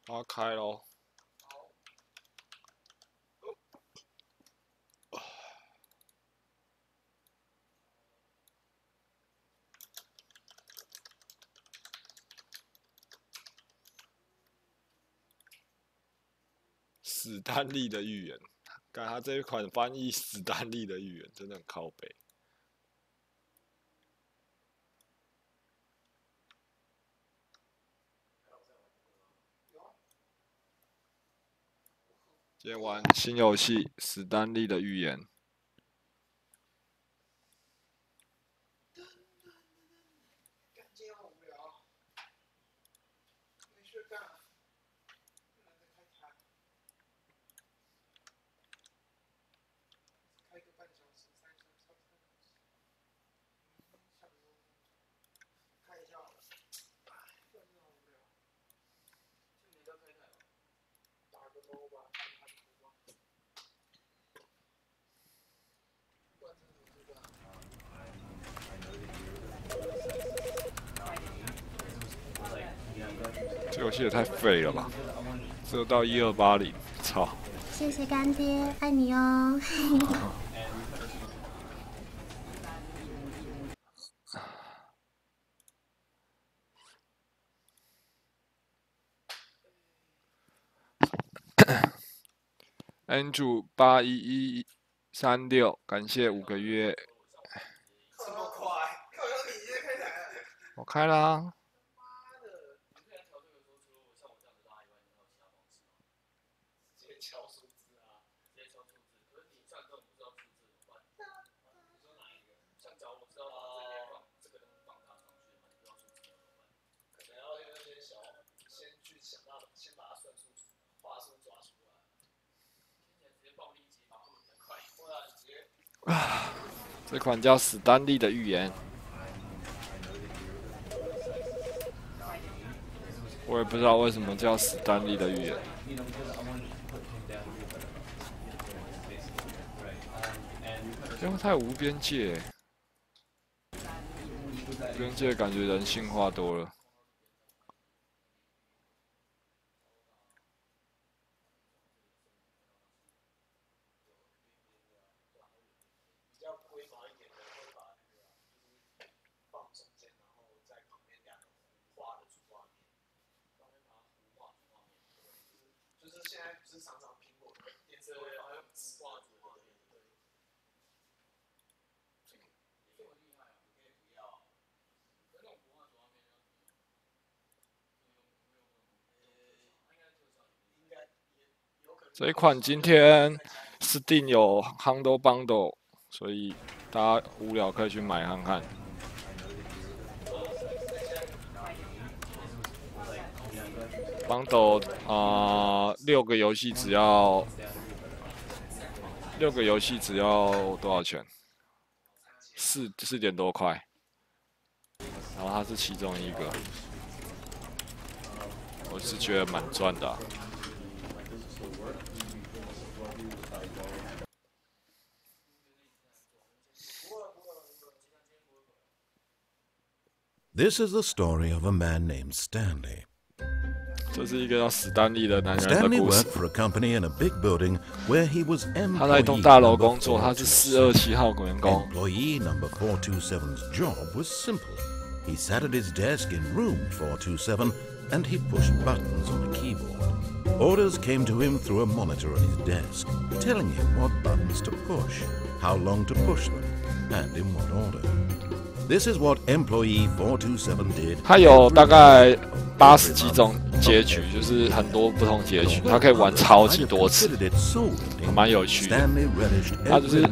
要开喽。史丹利的寓言，看他这一款翻译史丹利的寓言真的很靠北。今天玩新游戏《史丹利的寓言》。这游戏也太废了吧！只有到1280，操！谢谢干爹，爱你哦。Andrew 81136，感谢5个月。这么快？靠！你直接开台了？我开啦。敲数字啊，直接敲数字。可是你像这种不知道数字怎么办？你说哪一个？像假如我知道把这边放这个东西放大上去嘛，你不知道数字怎么办？可能要用那些先去想到，先把它算数、话术抓出来。听起来直接暴力解码会比较快，不然直接。这款叫《史丹利的寓言》，我也不知道为什么叫《史丹利的寓言》。因为太无边界，无边界感觉人性化多了。比较规划一点的会把那个就是放中间，然后在旁边2个糊化的主画面，旁边把它糊化主画面，就是现在不是常常苹果电视会放那种直画主画面，对。这么厉害啊！你可以不要，那种糊化主画面要应该也有可能。这一款今天 Steam 有 Handle Bundle， 所以大家无聊可以去买看看。Bundle 6个游戏只要多少钱？4点多块，然后它是其中一个，我是觉得蛮赚的啊。This is the story of a man named Stanley. 这是一个叫史丹利的男人的 Stanley 故事。 worked for a company in a big building where he was 他在一栋 employee 大楼 number 工作，他是427号员工。 Employee number 427's job was simple. He sat at his desk in room 427 and he pushed buttons on a keyboard. Orders came to him through a monitor on his desk, telling him what buttons to push, how long to push them, and in what order. This is what employee 427 did. 他有大概80几种结局，就是很多不同结局，他可以玩超级多次，还蛮有趣的。他就是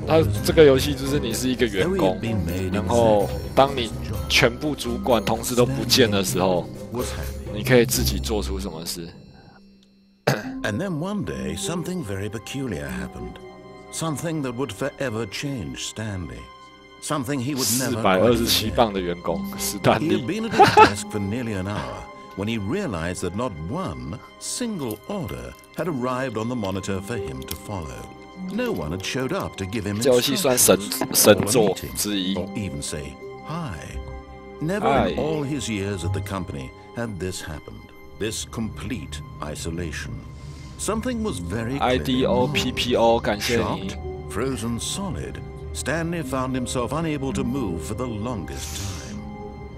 他这个游戏就是你是一个员工，然后当你全部主管同事都不见的时候，你可以自己做出什么事。And then one day, something very peculiar happened. Something that would forever change Stanley. Something he would never 427磅的员工，史丹 He 利 had。been at his desk for nearly an hour when he realized that not one single order had arrived on the monitor for him to follow. No one had showed up to give him 这游戏算神 instructions 作之一。 or even say hi. Never Hi. in all his years at the company had this happened. this complete isolation. Something was very IDOPPO， 感谢你。 Shocked, frozen solid, Stanley found himself unable to move for the longest time.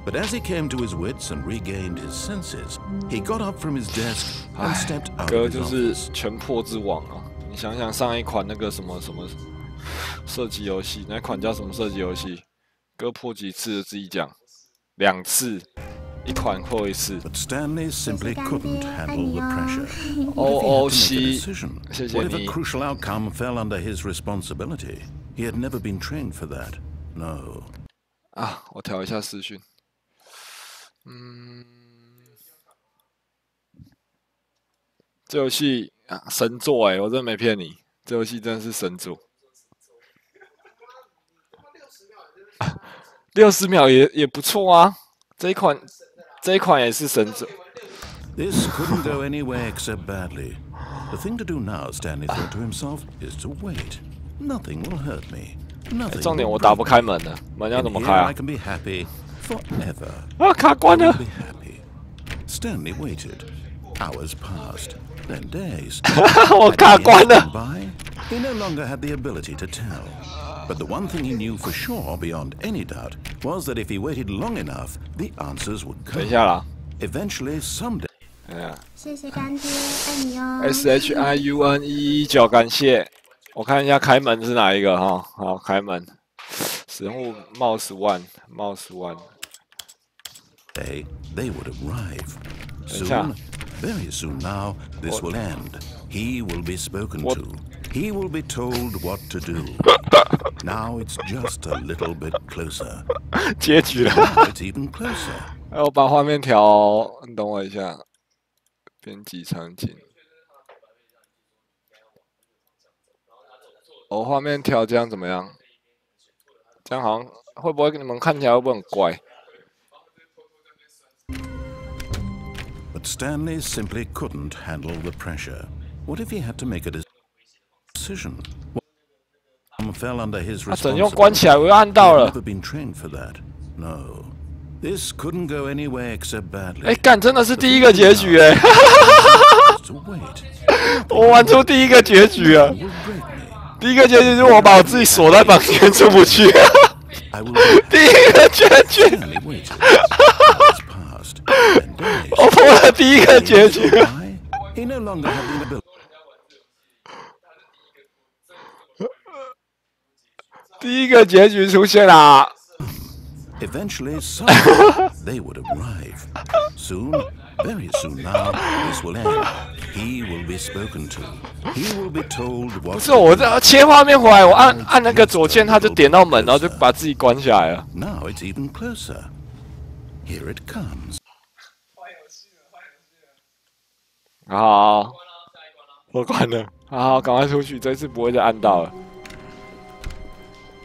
But as he came to his wits and regained his senses, he got up from his desk and stepped out 哥 of 就 his 是 office. 全破之王啊！你想想上一款那个什么射击游戏，那款叫什么射击游戏？哥破几次自己讲，2次，一款破1次。 But Stanley simply couldn't handle the pressure. OOC， Decision. 谢谢 What if 你 a。crucial outcome fell under his responsibility? He had never been trained for that. No. 啊，我调一下视讯。这游戏啊，神作哎、我真的没骗你，这游戏真的是神作。60秒也不错啊，这一款也是神作。 This couldn't go anywhere except badly. The thing to do now, Stanley thought to himself, is to wait. Nothing will hurt me. Nothing. 重点 will 我打 break 不 me. 开门了，门要 And 怎么 here 开啊 I？can be happy forever. 啊，卡关 I 了 will。be happy. Stanley waited. Hours passed, then days. 我卡关 Years 了 went。by. He no longer had the ability to tell. But the one thing he knew for sure, beyond any doubt, was that if he waited long enough, the answers would 等一 come. 下啦， Eventually, someday. 哎呀 谢谢干爹，爱你哦。 ，SHIUN119，感谢。我看一下开门是哪一个哈？好，开门。使用物 mouse one。 They would arrive. 等一下 Soon, very soon now, this will end. He will be spoken What? to. He will be told what to do. Now it's just a little bit closer. 结局了。 Now it's even closer. 哎，我把画面调，你等我一下。编辑场景。我画面调这样怎么样？这样好像会不会你们看起来会不会很怪？ But Stanley simply couldn't handle the pressure. What if he had to make a decision? One fell under his 啊，整用关起来，我又按 He 到 had 了。 never been trained for that. No. This couldn't go anywhere except badly. 哎，干，真的是第一个结局哎！ To wait. 我玩出第一个结局了。 Will break me. 第一个结局就是我把我自己锁在房间出不去。 I will be 第一个结局， Stanley waited. Hours passed. Then days. 我破了第一个结 Days 局。 went by. He no longer had the ability. 第一个结局出现啦！ Eventually, someday, they would arrive. Soon, very soon now, this will end. He will be spoken to. He will be told 不 what 是 to 我 do. 这切画面回来，我按那个左键，它就点到门，然后就把自己关起来了。 Now it's even closer. Here it comes. 好，我关了。好，赶快出去，这次不会再按到了。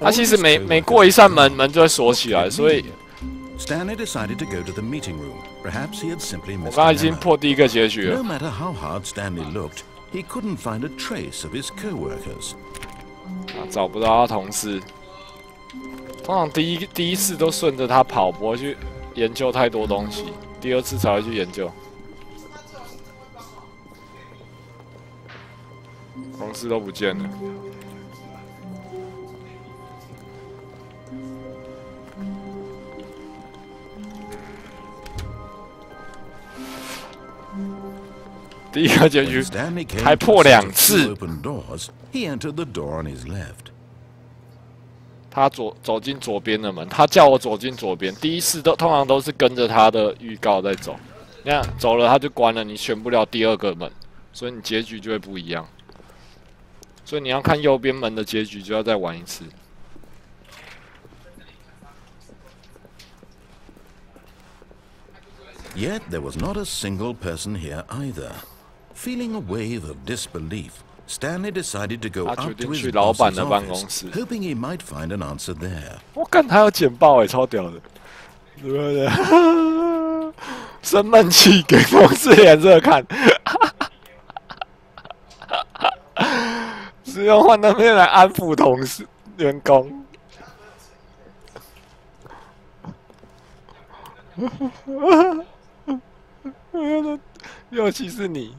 它其实每过一扇门，门就会锁起来，所以 Stanley decided to go to the meeting room. Perhaps he had simply 我 missed 刚才 a 已经 memo. 破第一个结局 No 了。 matter how hard Stanley looked, he couldn't find a trace of his co-workers. 找不到他同事。通常第一次都顺着他跑，不会去研究太多东西，第二次才会去研究。同事都不见了。第一个结 When 局 Stanley came 还 to 破 a set 2 of 次 two。open doors, he entered the door on his left. 他走进左边的门，他叫我走进左边。第一次通常都是跟着他的预告在走，那样走了他就关了，你选不了第二个门，所以你结局就会不一样。所以你要看右边门的结局，就要再玩一次。 Yet there was not a single person here either. Feeling a wave of disbelief, Stanley decided to go 他决 up 定 to 去 his 老板 boss's 的办公 office, 室。 hoping he might find an answer there. 我看他有简报超屌的，对不对？生闷气给同事脸色看，是用换那边来安抚同事员工。尤其是你，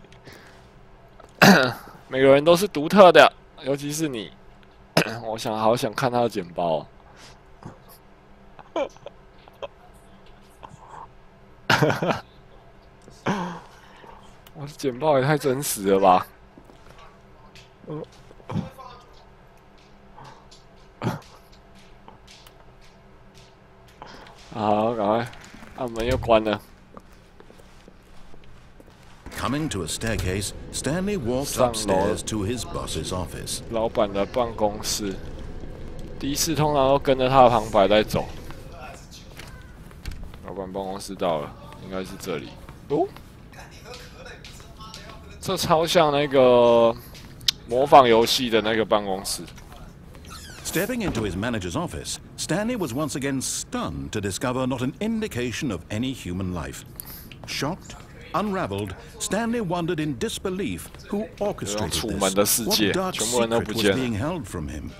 每个人都是独特的，尤其是你。我好想看他的简报、哦。我的简报也太真实了吧！好，赶快，门又关了。Coming to a staircase, Stanley walked upstairs to his boss's office. 老板的办公室，第一次通常都跟着他的旁白在走。老板办公室到了，应该是这里。哦，这超像那个模仿游戏的那个办公室。Stepping into his manager's office, Stanley was once again stunned to discover not an indication of any human life. Shocked, unraveled, Stanley wondered in disbelief who orchestrated this. What dark secret was being held from him?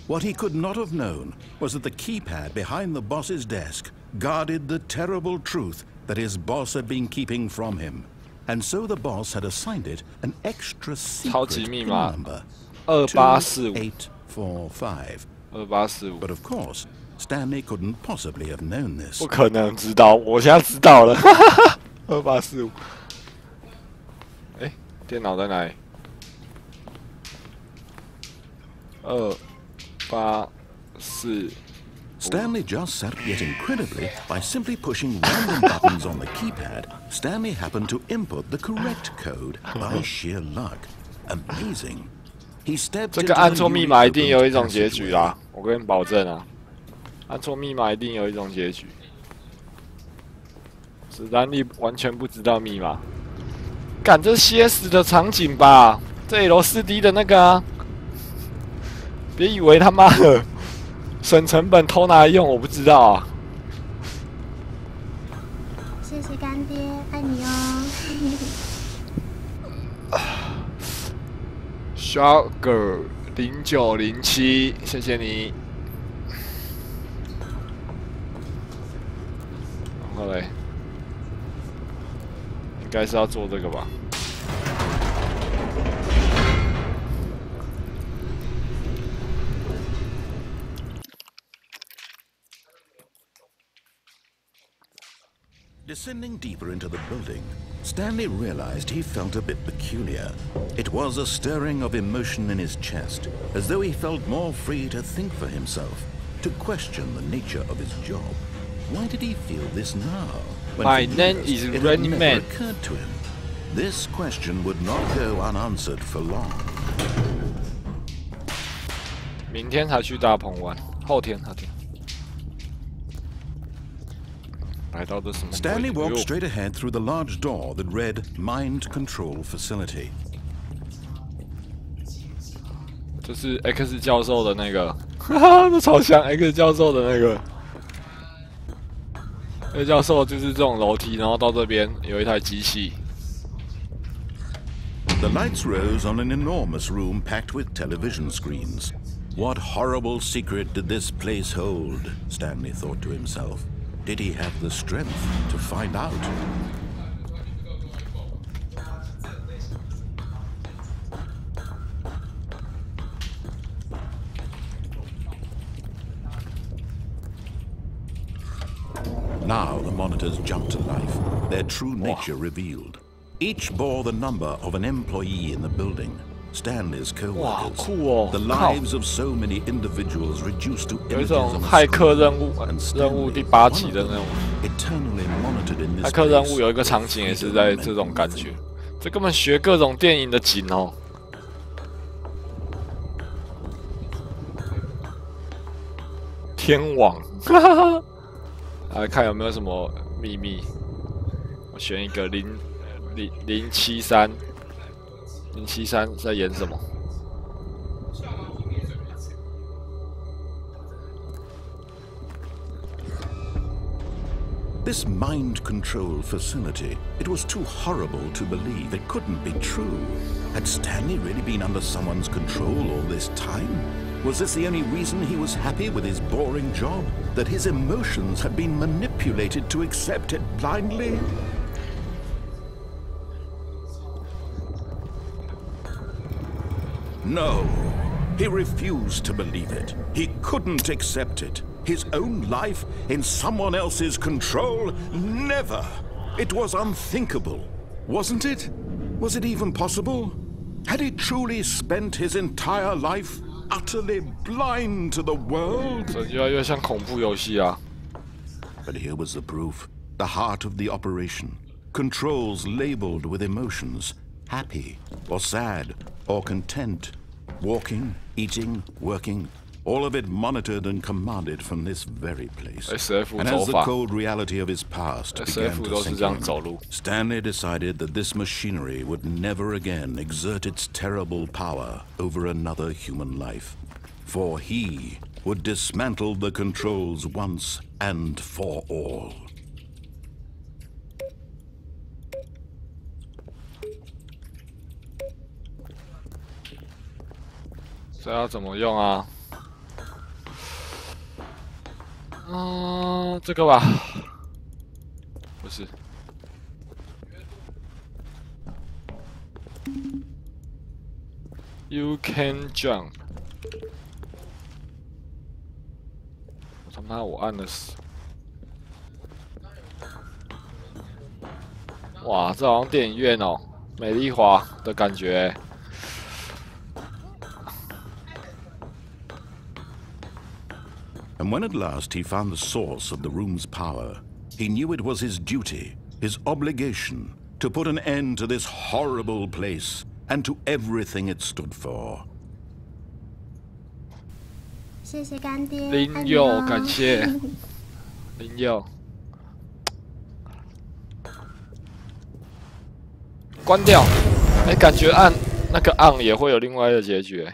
What he could not have known was that the keypad behind the boss's desk guarded the terrible truth that his boss had been keeping from him. And so the boss had assigned it an extra secret pin number, 28845. But of course, Stanley couldn't possibly have known this. 不可能知道，我现在知道了。2845。哎，电脑在哪里？284。Stanley just set up, yet incredibly, by simply pushing random buttons on the keypad, Stanley happened to input the correct code by sheer luck. Amazing. He stepped 这个按错密码一定有一种结局啦，我跟你保证啊，按错密码一定有一种结局。史丹利完全不知道密码，干这CS 的场景吧，这 L4D 的那个啊，别以为他妈的。省成本偷拿来用，我不知道啊。谢谢干爹，爱你哦。Xargon 0907，谢谢你。然后嘞，应该是要做这个吧。Descending deeper into the building, Stanley realized he felt a bit peculiar. It was a stirring of emotion in his chest, as though he felt more free to think for himself, to question the nature of his job. Why did he feel this now? My name is Running Man. It occurred to him. This question would not go unanswered for long. 明天才去大鹏湾，后天。Stanley walked straight ahead through the large door that read Mind Control Facility. 这是 X 教授的那个，哈哈，这超像 X 教授的那个。X 教授就是这种楼梯，然后到这边有一台机器。The lights rose on an enormous room packed with television screens. What horrible secret did this place hold? Stanley thought to himself. Did he have the strength to find out? Now the monitors jumped to life, their true nature revealed. Each bore the number of an employee in the building. Stanley's co-workers, the lives of so many individuals reduced to images on a screen, 任务第8集的那种 eternally monitored in this 骇客任务有一个场景也是在这种感觉，这根本学各种电影的景哦。天网，来看有没有什么秘密。我选一个073。073在演什么？ This mind control facility, it was too horrible to believe. It couldn't be true. Had Stanley really been under someone's control all this time? Was this the only reason he was happy with his boring job? That his emotions had been manipulated to accept it blindly? No. He refused to believe it. He couldn't accept it. His own life in someone else's control? Never! It was unthinkable. Wasn't it? Was it even possible? Had he truly spent his entire life utterly blind to the world? 这越来越像恐怖游戏啊！ But here was the proof. The heart of the operation. Controls labeled with emotions. Happy, or sad, or content. Walking, eating, working. All of it monitored and commanded from this very place. And as the cold reality of his past began to sink in, Stanley decided that this machinery would never again exert its terrible power over another human life. For he would dismantle the controls once and for all. 这要怎么用啊？这个吧，不是。You can jump。他妈，我按的是。哇，这好像电影院哦，美丽华的感觉。 And when at last he found the source of the room's power, he knew it was his duty, his obligation, to put an end to this horrible place and to everything it stood for. 谢谢干爹，林佑，感谢林佑。关掉。哎，感觉按那个 on 也会有另外一个结局。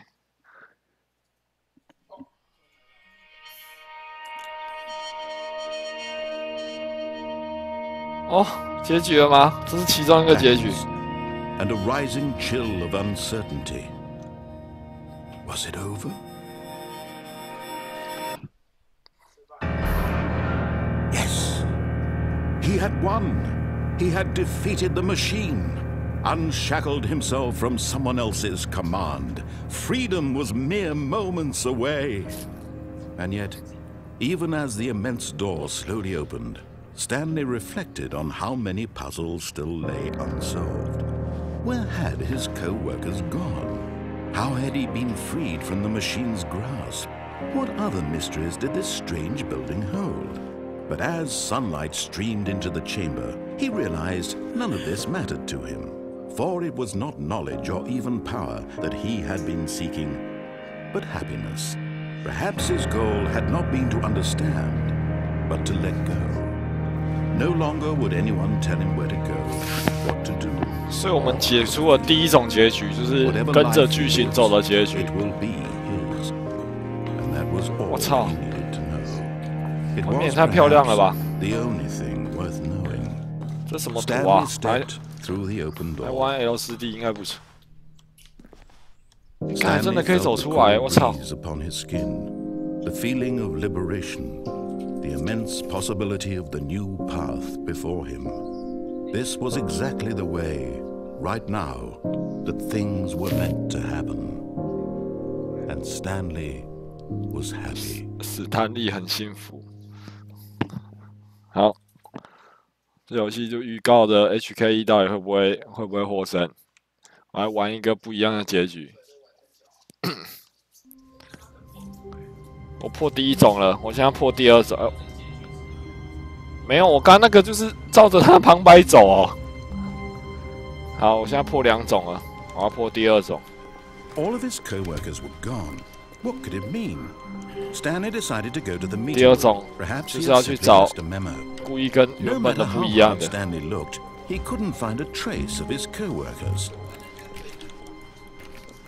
哦，结局了吗？这是其中一个结局。And a rising chill of uncertainty. Was it over? Yes. He had won. He had defeated the machine. Unshackled himself from someone else's command. Freedom was mere moments away. And yet, even as the immense door slowly opened, Stanley reflected on how many puzzles still lay unsolved. Where had his co-workers gone? How had he been freed from the machine's grasp? What other mysteries did this strange building hold? But as sunlight streamed into the chamber, he realized none of this mattered to him. For it was not knowledge or even power that he had been seeking, but happiness. Perhaps his goal had not been to understand, but to let go. No longer would anyone tell him where to go, what to do. 所以我们解出了第一种结局，就是跟着剧情走的结局。我操！外面也太漂亮了吧！这什么图啊？来玩 L4D 应该不错。看，真的可以走出来！我操！ The immense possibility of the new path before him. This was exactly the way, right now, that things were meant to happen. And Stanley was happy. 史丹利很幸福。好，这游戏就预告的 HK1到底会不会获胜？我来玩一个不一样的结局。我破第一种了，我现在破第二种。没有，我刚那个就是照着他旁白走哦。好，我现在破2种了，我要破第二种。All of his co-workers were gone. What could it mean? Stanley decided to go to the meeting. 第二种就是要去找故意跟原本的不一样的。Stanley looked, he couldn't find a trace of his co-workers.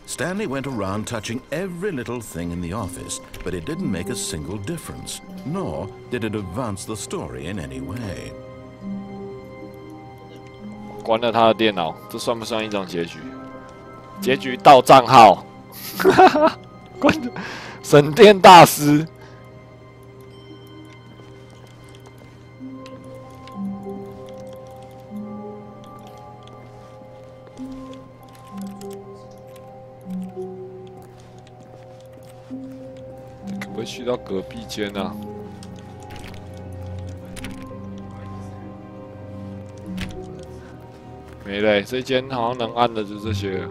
Stanley went around touching every little thing in the office, but it didn't make a single difference, nor did it advance the story in any way. 关了他的电脑，这算不算一种结局？结局盗账号，关省电大师。不会去到隔壁间啊？没嘞，这间好像能按的就这些。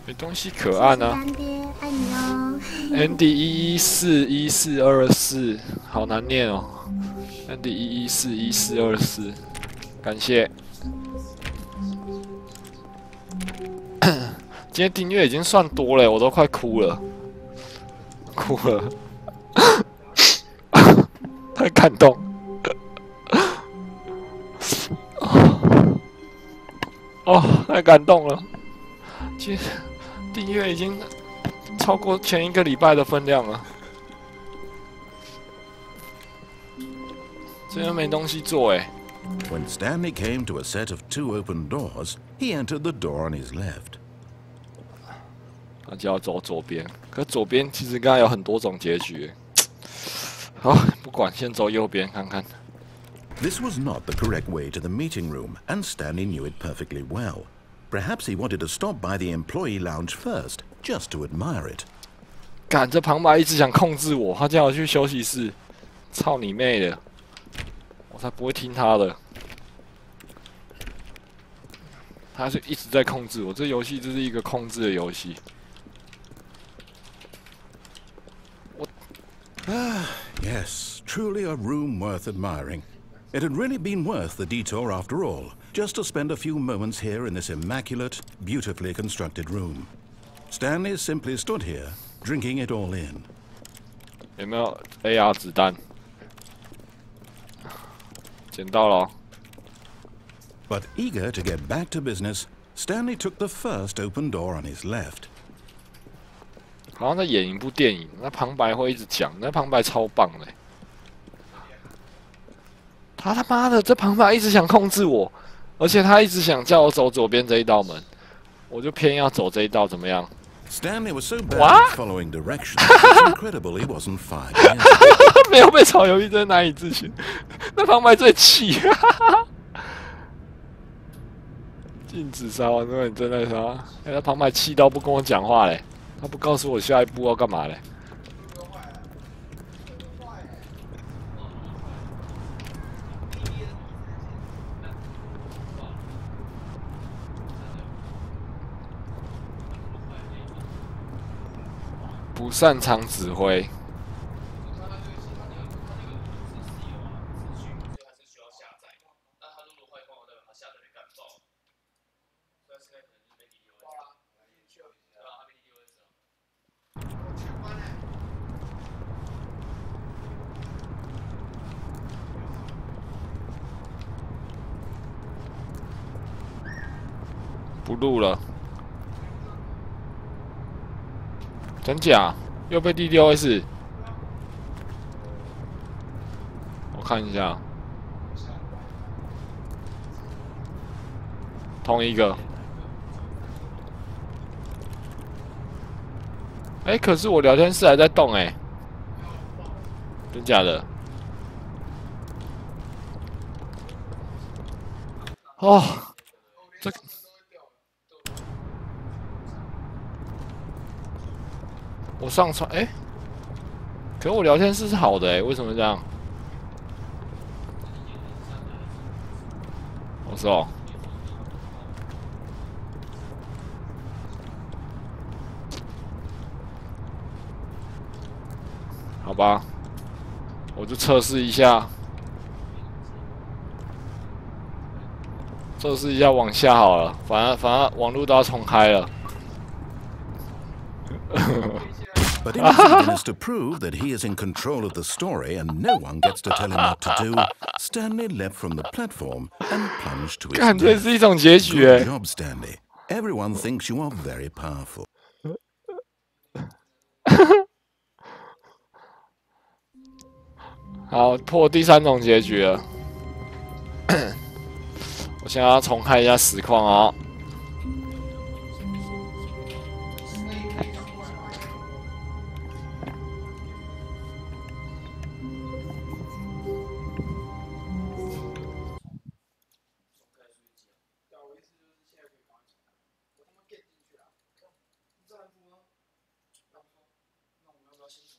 没东西可按啊。干爹，爱你哦。Andy 1141424，好难念哦。Andy 1141424，感谢。今天订阅已经算多了，我都快哭了，哭了，太感动。哦，太感动了。今天订阅已经超过前一个礼拜的分量了。今天没东西做哎。When Stanley came to a set of 2 open doors, he entered the door on his left. 他就要走左边，可左边其实刚才有很多种结局。好，不管，先走右边看看。This was not the correct way to the meeting room, and Stanley knew it perfectly well. Perhaps he wanted to stop by the employee lounge first, just to admire it. 干，这旁白一直想控制我，他叫我去休息室，操你妹的！我才不会听他的。他是一直在控制我，这游戏就是一个控制的游戏。Yes, truly a room worth admiring. It had really been worth the detour after all, just to spend a few moments here in this immaculate, beautifully constructed room. Stanley simply stood here, drinking it all in. 有没有 AR 子弹？捡到了。But eager to get back to business, Stanley took the first open door on his left. 好像在演一部电影，那旁白会一直讲，那旁白超棒的。他妈的，这旁白一直想控制我，而且他一直想叫我走左边这一道门，我就偏要走这一道，怎么样？ Stanley was so bad at following directions, it's incredible he wasn't fired. 没有被炒鱿鱼真难以置信，那旁白最气。禁止杀完之后，你真的杀？哎，那旁白气到不跟我讲话嘞，他不告诉我下一步要干嘛嘞？不擅长指挥。不录了，真假？又被第DOS？我看一下，同一个。哎，可是我聊天室还在动哎，真假的？哦，这。 我上传哎，可是我聊天室是好的哎，为什么这样？我说，好吧，我就测试一下，往下好了，反正网络都要重开了。But in his eagerness to prove that he is in control of the story and no one gets to tell him what to do, Stanley leapt from the platform and plunged to his 看，这 death. 是一种结局哎。 Good job, Stanley. Everyone thinks you are very powerful. 好，破第3种结局了。我现在要重开一下实况哦。较清楚。